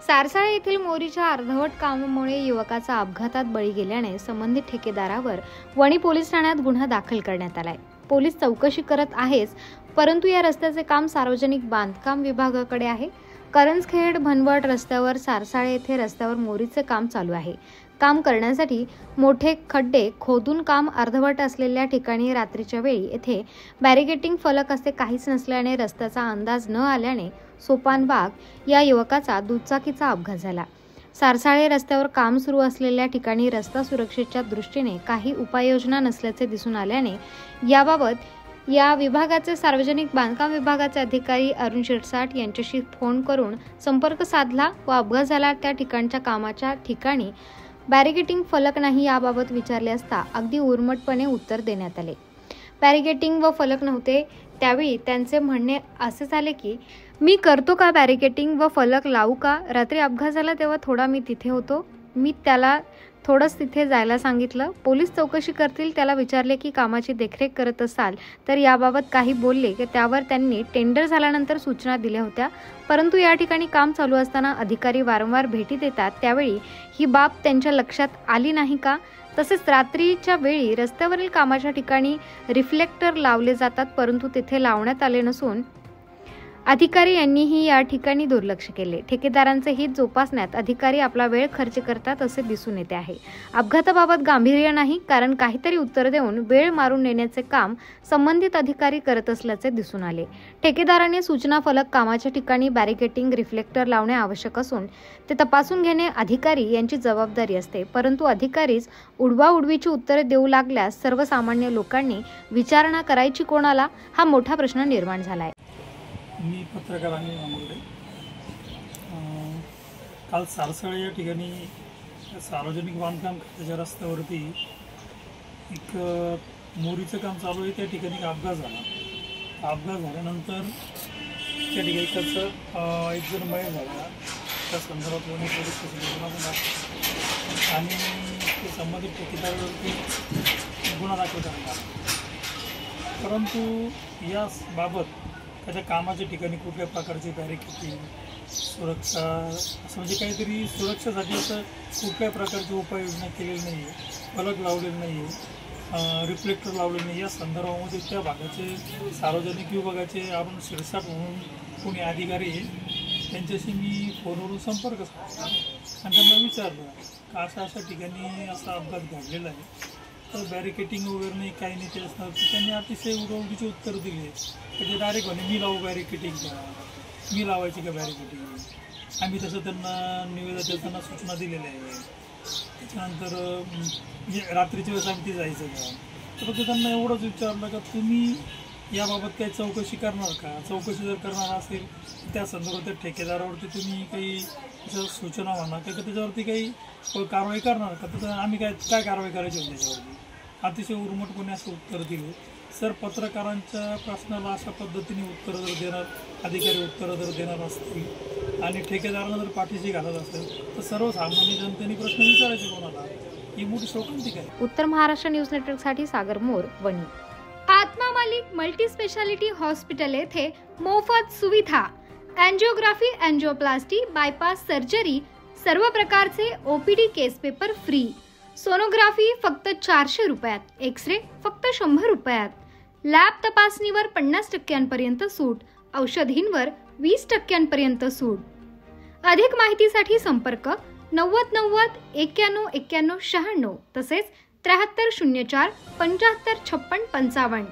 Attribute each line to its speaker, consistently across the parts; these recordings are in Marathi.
Speaker 1: सारसाळे येथील मोरीच्या अर्धवट कामामुळे युवकाचा अपघातात बळी गेल्याने संबंधित ठेकेदारावर वणी पोलीस ठाण्यात गुन्हा दाखल करण्यात आलाय। पोलीस चौकशी करत आहेच, परंतु या रस्त्याचे काम सार्वजनिक बांधकाम विभागाकडे आहे। करंजखेड भनवट रस्त्यावर सारसाळे येथे रस्त्यावर मोरीचे काम चालू आहे। काम करण्यासाठी मोठे खड्डे खोदून काम अर्धवट असलेल्या ठिकाणी रात्रीच्या वेळी येथे बॅरिकेटिंग फलक असे काहीच नसल्याने रस्त्याचा अंदाज न आल्याने सोपान वाघ या युवकाचा दुचाकीचा अपघात झाला। सारसाळे रस्त्यावर काम सुरू असलेल्या ठिकाणी रस्ता सुरक्षेच्या दृष्टीने काही उपाययोजना नसल्याचे दिसून आल्याने याबाबत या विभागाचे सार्वजनिक बांधकाम विभागाचे अधिकारी अरुण शिरसाट यांच्याशी फोन करून संपर्क साधला व अपघात झाला त्या ठिकाणच्या कामाच्या ठिकाणी बॅरिकेटिंग फलक नाही याबाबत विचारले असता अगदी उर्मटपणे उत्तर देण्यात आले। बॅरिकेटिंग व फलक नव्हते। त्यावेळी त्यांचे म्हणणे असे झाले की मी करतो का बॅरिकेटिंग व फलक लावू का? रात्री अपघात झाला तेव्हा थोडा मी तिथे होतो। मी त्याला थोडंच तिथे जायला सांगितलं। पोलीस चौकशी करतील। त्याला विचारले की कामाची देखरेख करत असाल तर याबाबत काही बोलले की त्यावर त्यांनी टेंडर झाल्यानंतर सूचना दिल्या होत्या, परंतु या ठिकाणी काम चालू असताना अधिकारी वारंवार भेटी देतात, त्यावेळी ही बाब त्यांच्या लक्षात आली नाही का? तसेच रात्रीच्या वेळी रस्त्यावरील कामाच्या ठिकाणी रिफ्लेक्टर लावले जातात, परंतु तिथे लावण्यात आले नसून अधिकारी यांनीही या ठिकाणी दुर्लक्ष केले। ठेकेदारांचे हित जोपासण्यात अधिकारी आपला वेळ खर्च करतात असे दिसून येते आहे। अपघाताबाबत गांभीर्य नाही, कारण काहीतरी उत्तर देऊन वेळ मारून नेण्याचे काम संबंधित अधिकारी करत असल्याचे दिसून आले। ठेकेदाराने सूचना फलक कामाच्या ठिकाणी बॅरिकेटिंग रिफ्लेक्टर लावणे आवश्यक असून ते तपासून घेणे अधिकारी यांची जबाबदारी असते, परंतु अधिकारीच उडवाउडवीची उत्तरे देऊ लागल्यास सर्वसामान्य लोकांनी विचारणा करायची कोणाला, हा मोठा प्रश्न निर्माण झाला आहे।
Speaker 2: मी पत्रकार आहे। काल सारसाळे या ठिकाणी सार्वजनिक बांधकाम खात्याच्या रस्त्यावरती एक मोरीचं काम चालू आहे। त्या ठिकाणी अपघात झाला। अपघात झाल्यानंतर त्या ठिकाणी एक जण मयत झाला। त्या संदर्भात वणी पोलीस स्टेशनला गुन्हा दाखल आणि ते संबंधित ठेकेदारावरती गुन्हा दाखल करण्यात आला। परंतु याबाबत त्याच्या कामाच्या ठिकाणी कुठल्या प्रकारची बॅरिकेटिंग सुरक्षा असं म्हणजे काहीतरी सुरक्षेसाठी असं कुठल्या प्रकारची उपाययोजना केलेली नाही आहे, फलक लावलेलं नाही आहे, रिफ्लेक्टर लावलेलं नाही। या संदर्भामध्ये त्या भागाचे सार्वजनिक विभागाचे अरुण शिरसाट म्हणून कोणी अधिकारी आहे, त्यांच्याशी मी फोनवरून संपर्क साधला आणि त्यांना विचारलं का अशा ठिकाणी असा अपघात घडलेला आहे, तर बॅरिकेटिंग वगैरे नाही, काही नाही ते असणार। त्यांनी अतिशय उडवडीचे उत्तर दिले। म्हणजे डायरेक्ट म्हणे मी लावू बॅरिकेटिंग का, मी लावायची का बॅरिकेटिंग? आम्ही तसं त्यांना निवेदन देताना सूचना दिलेल्या आहे। त्याच्यानंतर म्हणजे रात्रीच्या वेळेस आम्ही ते जायचं का? तर फक्त त्यांना एवढंच विचारलं का तुम्ही याबाबत काही चौकशी करणार का? चौकशी जर करणार असेल त्या संदर्भात त्या ठेकेदारावरती तुम्ही काही सूचना म्हणा का त्याच्यावरती काही कारवाई करणार का? तर आम्ही काय कारवाई करायची होती त्याच्यावरती? अतिशय उर्मटपणे असं उत्तर दिले। सर, पत्रकारांच्या प्रश्नाला अशा पद्धतीने उत्तरं जर देणार अधिकारी उत्तरं जर देणार असतील आणि ठेकेदारांना जर पाठीशी घालत असेल तर सर्वसामान्य जनतेने प्रश्न विचारायचे कोणाला? ही मोठी शोकांतिका आहे।
Speaker 1: उत्तर महाराष्ट्र न्यूज नेटवर्कसाठी सागर मोर, वणी।
Speaker 3: आत्मा मालिक मल्टी स्पेशालिटी हॉस्पिटल येथे मोफत सुविधा, एंजिओग्राफी, एंजिओप्लास्टी, बायपास सर्जरी, सर्व प्रकारचे ओपीडी केस पेपर फ्री, सोनोग्राफी फक्त 400 रुपयात, एक्सरे फक्त 100 रुपयात, लॅब तपासणीवर 50% सूट, औषधींवर 20% सूट। अधिक माहितीसाठी संपर्क 90 90 91 91 96 तसेच 7304 75 56 55।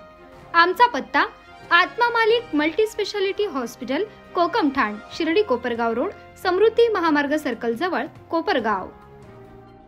Speaker 3: आमचा पत्ता Atma Malik multi speciality hospital, Kokamthan, Shirdi Kopargaon road, Samruddhi Mahamarg circle जवळ, कोपरगाव।